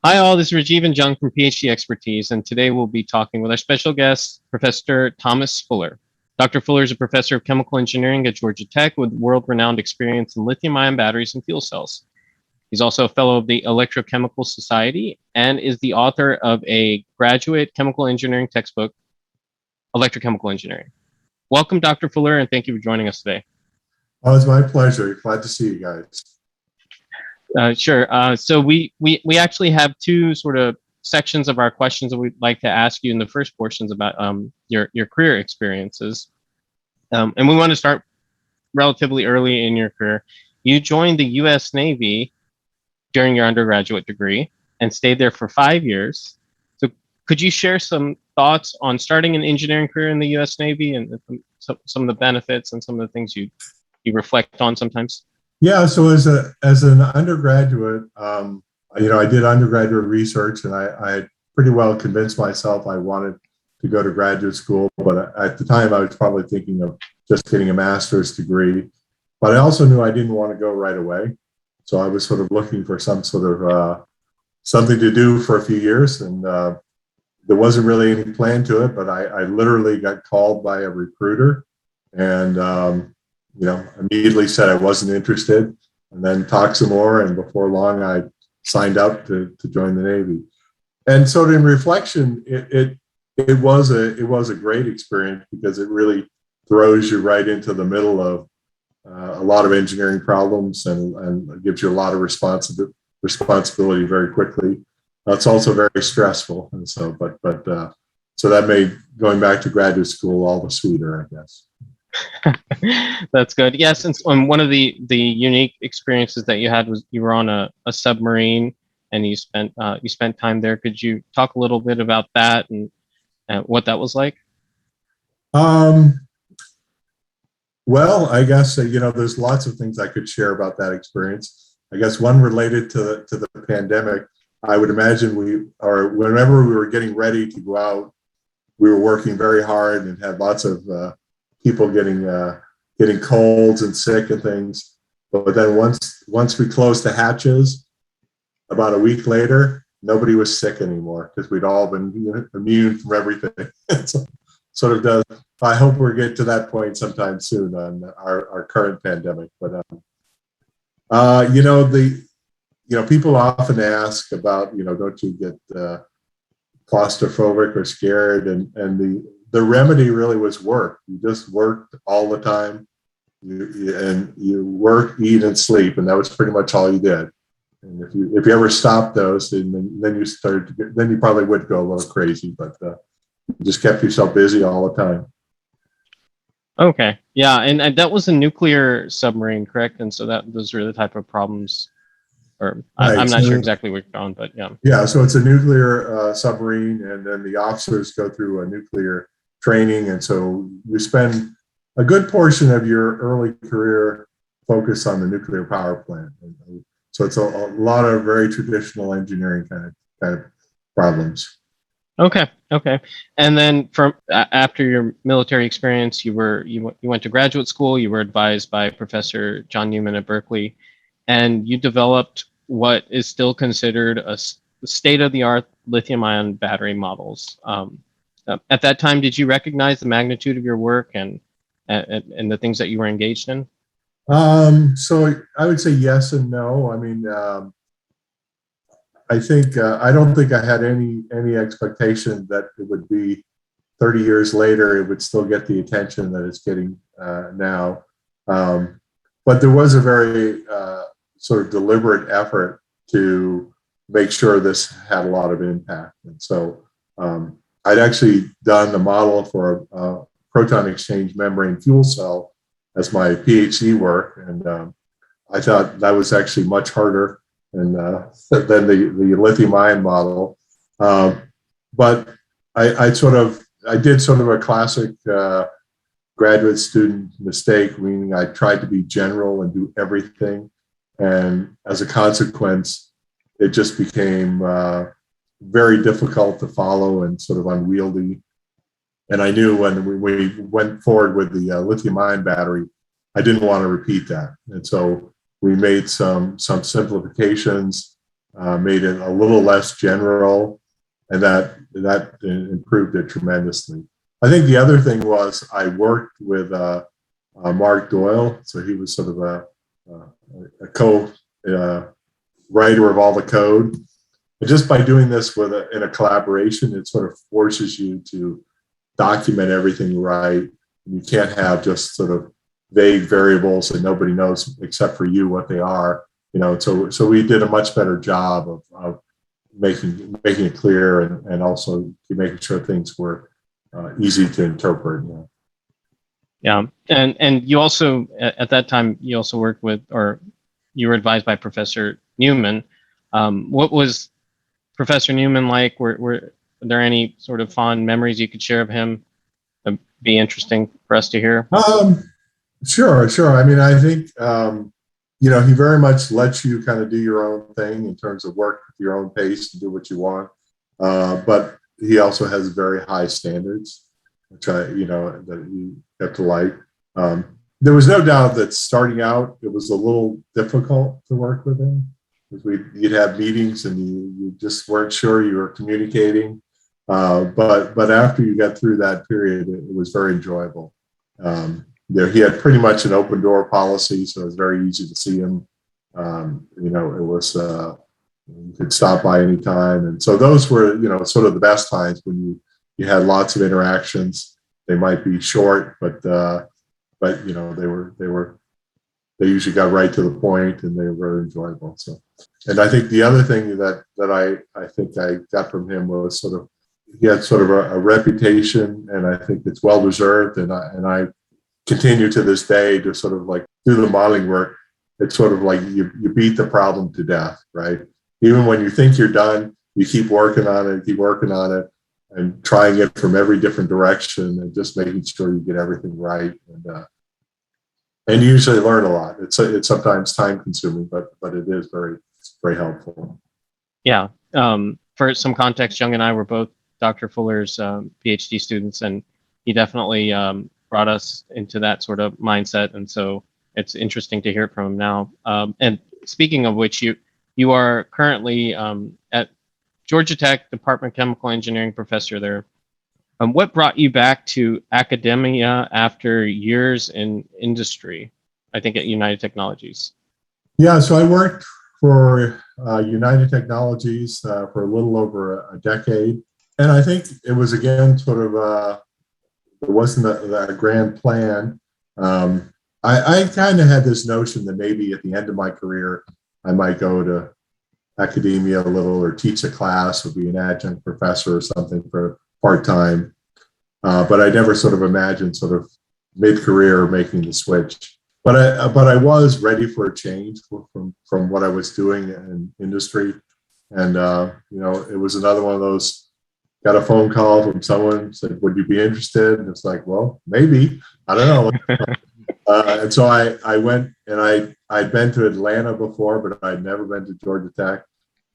Hi all, this is Rajiv and Jung from PhD Expertise, and today we'll be talking with our special guest, Professor Thomas Fuller. Dr. Fuller is a professor of chemical engineering at Georgia Tech with world-renowned experience in lithium-ion batteries and fuel cells. He's also a fellow of the Electrochemical Society and is the author of a graduate chemical engineering textbook, Electrochemical Engineering. Welcome, Dr. Fuller, and thank you for joining us today. Oh, it's my pleasure. Glad to see you guys. Sure. So we actually have two sort of sections of our questions that we'd like to ask you in the first portions about your career experiences. And we want to start relatively early in your career. You joined the U.S. Navy during your undergraduate degree and stayed there for 5 years. So could you share some thoughts on starting an engineering career in the U.S. Navy and some of the benefits and some of the things you reflect on sometimes? Yeah, so as an undergraduate, I did undergraduate research, and I had pretty well convinced myself I wanted to go to graduate school. But at the time, I was probably thinking of just getting a master's degree. But I also knew I didn't want to go right away, so I was sort of looking for some sort of something to do for a few years, and there wasn't really any plan to it. But I literally got called by a recruiter, and immediately said I wasn't interested, and then talked some more, and before long I signed up to join the Navy. And sort of in reflection, it was a great experience because it really throws you right into the middle of a lot of engineering problems and gives you a lot of responsibility very quickly. It's also very stressful, and so so that made going back to graduate school all the sweeter, I guess. That's good. Yeah, since one of the unique experiences that you had was you were on a submarine and you spent time there. Could you talk a little bit about that and what that was like? Well, I guess there's lots of things I could share about that experience. I guess one related to the pandemic. I would imagine whenever we were getting ready to go out, we were working very hard and had lots of people getting colds and sick and things. But then once we closed the hatches, about a week later, nobody was sick anymore because we'd all been immune from everything. So, sort of does. I hope we'll get to that point sometime soon on our current pandemic. But people often ask about don't you get claustrophobic or scared, and the remedy really was work. You just worked all the time. You work, eat, and sleep, and that was pretty much all you did. And if you ever stopped those, then you probably would go a little crazy. But you just kept yourself busy all the time. Okay, yeah, and that was a nuclear submarine, correct? And so those are the type of problems, or right. I'm not sure exactly where you're going, but yeah. Yeah, so it's a nuclear submarine, and then the officers go through a nuclear training, and so you spend a good portion of your early career focused on the nuclear power plant. So it's a lot of very traditional engineering kind of problems. Okay. And then from after your military experience, you went to graduate school. You were advised by Professor John Newman at Berkeley, and you developed what is still considered a state-of-the-art lithium-ion battery models. At that time, did you recognize the magnitude of your work and the things that you were engaged in? So I would say yes and no. I mean, I don't think I had any expectation that it would be 30 years later, it would still get the attention that it's getting now. But there was a very sort of deliberate effort to make sure this had a lot of impact. And so I'd actually done the model for a proton exchange membrane fuel cell as my PhD work, and I thought that was actually much harder than the lithium-ion model. But I did sort of a classic graduate student mistake, meaning I tried to be general and do everything, and as a consequence, it just became very difficult to follow and sort of unwieldy. And I knew when we went forward with the lithium-ion battery, I didn't want to repeat that. And so we made some simplifications made it a little less general, and that improved it tremendously. I think the other thing was I worked with Mark Doyle, so he was sort of a co-writer of all the code. And just by doing this in a collaboration, it sort of forces you to document everything right. You can't have just sort of vague variables that nobody knows except for you what they are. So we did a much better job of making it clear and also making sure things were easy to interpret. Yeah, and you also at that time you also worked with, or you were advised by Professor Newman. What was Professor Newman like? Were there any sort of fond memories you could share of him? That'd be interesting for us to hear. Sure. I mean, I think he very much lets you kind of do your own thing in terms of work at your own pace and do what you want. But he also has very high standards, which that you have to like. There was no doubt that starting out, it was a little difficult to work with him because you'd have meetings and you just weren't sure you were communicating. But after you got through that period, it was very enjoyable. He had pretty much an open door policy, so it was very easy to see him. It was you could stop by anytime, and so those were sort of the best times when you had lots of interactions. They might be short, but they usually got right to the point, and they were very enjoyable. So, and I think the other thing that I think I got from him was sort of he had sort of a reputation, and I think it's well deserved, and I continue to this day to sort of like do the modeling work. It's sort of like you beat the problem to death, right? Even when you think you're done, you keep working on it, and trying it from every different direction, and just making sure you get everything right. And you usually learn a lot. It's sometimes time consuming, but it is very, very helpful. Yeah. For some context, Jung and I were both Dr. Fuller's PhD students, and he definitely brought us into that sort of mindset. And so it's interesting to hear from him now. And speaking of which, you are currently at Georgia Tech, Department of Chemical Engineering professor there. What brought you back to academia after years in industry, I think at United Technologies? Yeah, so I worked for United Technologies for a little over a decade. And I think it was, again, sort of, it wasn't a grand plan. I kind of had this notion that maybe at the end of my career, I might go to academia a little or teach a class or be an adjunct professor or something for part-time. But I never sort of imagined sort of mid-career making the switch. But I was ready for a change from what I was doing in industry. And, it was another one of those, got a phone call from someone, said, would you be interested? And it's like, well, maybe, I don't know. And so I went, and I'd been to Atlanta before, but I'd never been to Georgia Tech.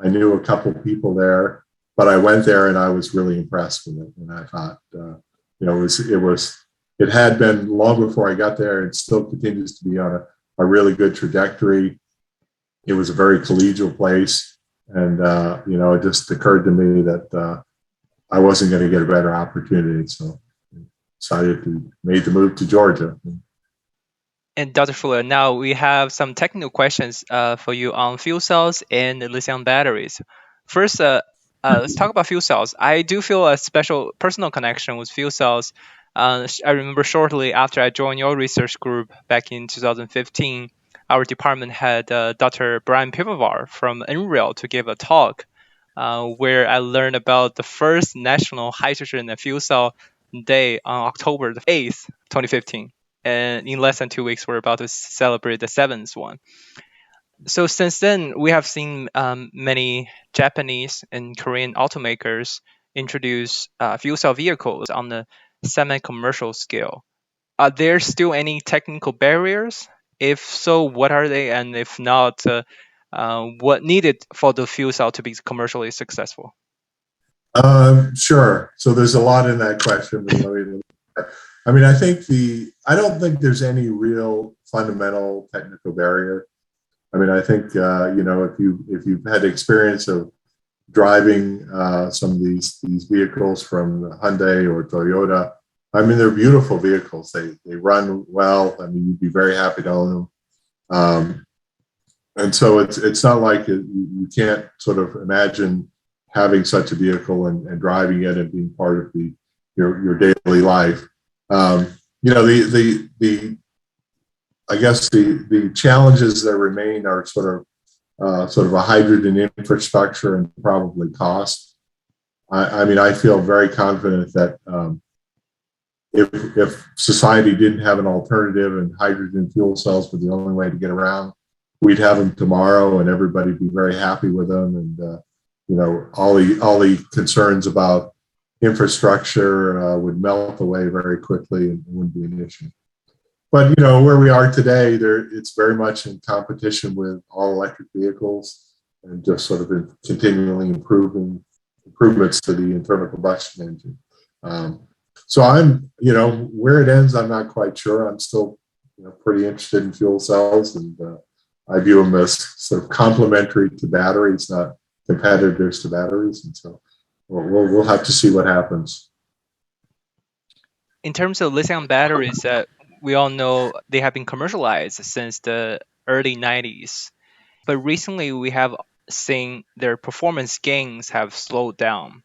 I knew a couple people there, but I went there and I was really impressed with it. And I thought, it had been long before I got there, and still continues to be on a really good trajectory. It was a very collegial place. And, it just occurred to me that I wasn't going to get a better opportunity. So I decided to make the move to Georgia. And Dr. Fuller, now we have some technical questions for you on fuel cells and lithium batteries. First, let's talk about fuel cells. I do feel a special personal connection with fuel cells. I remember shortly after I joined your research group back in 2015, our department had Dr. Brian Pivovar from NREL to give a talk where I learned about the first National Hydrogen and Fuel Cell Day on October the 8th, 2015. And in less than 2 weeks, we're about to celebrate the 7th one. So since then, we have seen many Japanese and Korean automakers introduce fuel cell vehicles on the semi-commercial scale. Are there still any technical barriers? If so, what are they? And if not, what needed for the fuel cell to be commercially successful? Sure. So there's a lot in that question. I mean, I don't think there's any real fundamental technical barrier. I mean, I think if you've had experience of driving some of these vehicles from Hyundai or Toyota, I mean, they're beautiful vehicles. They run well. I mean, you'd be very happy to own them. And so it's not like you can't sort of imagine having such a vehicle and driving it and being part of your daily life. The I guess the challenges that remain are sort of a hydrogen infrastructure and probably cost. I mean, I feel very confident that if society didn't have an alternative and hydrogen fuel cells were the only way to get around, we'd have them tomorrow and everybody'd be very happy with them. And all the concerns about infrastructure would melt away very quickly and wouldn't be an issue. But where we are today, it's very much in competition with all electric vehicles and just sort of continually improvements to the internal combustion engine. So where it ends, I'm not quite sure. I'm still pretty interested in fuel cells, and I view them as sort of complementary to batteries, not competitors to batteries. And so we'll have to see what happens. In terms of lithium batteries, we all know they have been commercialized since the early 90s. But recently, we have seen their performance gains have slowed down.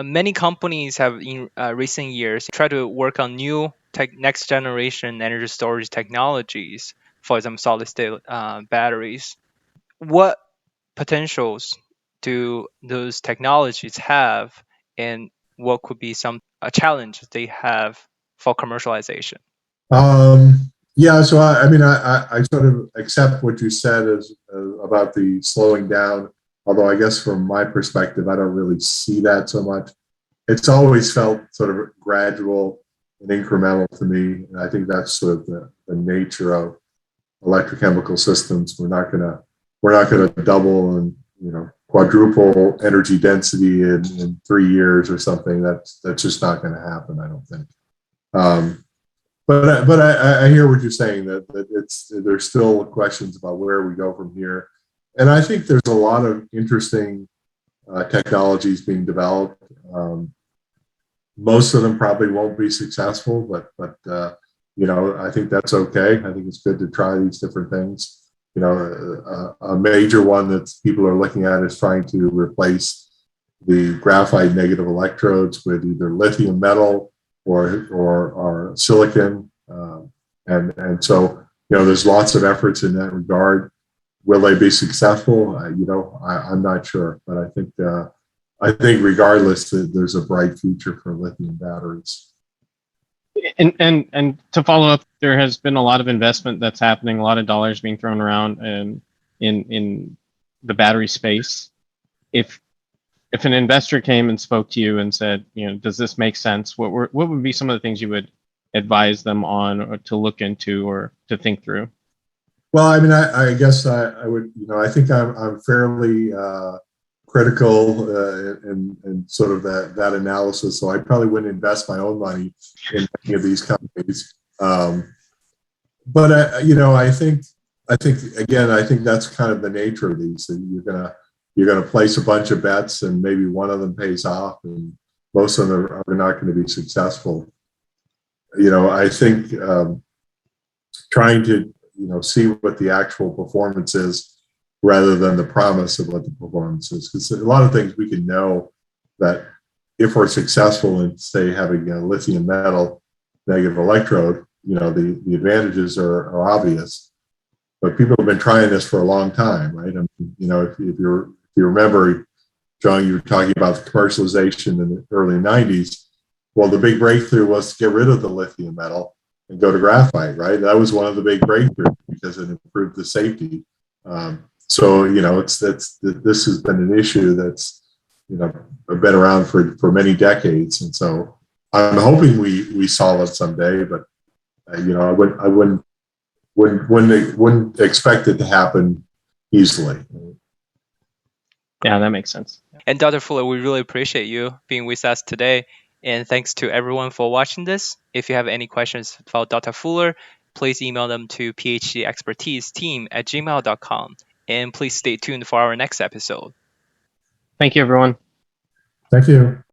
Many companies have, in recent years, tried to work on new next generation energy storage technologies, for example, solid state batteries. What potentials do those technologies have, and what could be some challenges they have for commercialization? Yeah, so I mean, I sort of accept what you said as about the slowing down. Although I guess from my perspective, I don't really see that so much. It's always felt sort of gradual and incremental to me, and I think that's sort of the nature of electrochemical systems. We're not gonna double and quadruple energy density in 3 years or something. That's just not going to happen, I don't think. But I hear what you're saying, that there's still questions about where we go from here. And I think there's a lot of interesting technologies being developed. Most of them probably won't be successful, but I think that's okay. I think it's good to try these different things. A major one that people are looking at is trying to replace the graphite negative electrodes with either lithium metal or silicon, and so there's lots of efforts in that regard. Will they be successful? I'm not sure, but I think regardless, there's a bright future for lithium batteries. And to follow up, there has been a lot of investment that's happening, a lot of dollars being thrown around in the battery space. If an investor came and spoke to you and said, does this make sense? What would be some of the things you would advise them on, or to look into, or to think through? Well, I mean, I guess I would, I think I'm fairly critical and sort of that analysis. So I probably wouldn't invest my own money in any of these companies. But I think that's kind of the nature of these. That you're gonna place a bunch of bets, and maybe one of them pays off, and most of them are not going to be successful. I think trying to see what the actual performance is rather than the promise of what the performance is, because a lot of things we can know that if we're successful in, say, having a lithium metal negative electrode, the advantages are obvious. But people have been trying this for a long time, right? I mean, if you remember, John, you were talking about the commercialization in the early 90s. Well, the big breakthrough was to get rid of the lithium metal and go to graphite, right? That was one of the big breakthroughs because it improved the safety. So this has been an issue that's been around for many decades, and so I'm hoping we solve it someday. But I wouldn't expect it to happen easily. Yeah, that makes sense. And Dr. Fuller, we really appreciate you being with us today. And thanks to everyone for watching this. If you have any questions about Dr. Fuller, please email them to phdexpertiseteam@gmail.com. And please stay tuned for our next episode. Thank you, everyone. Thank you.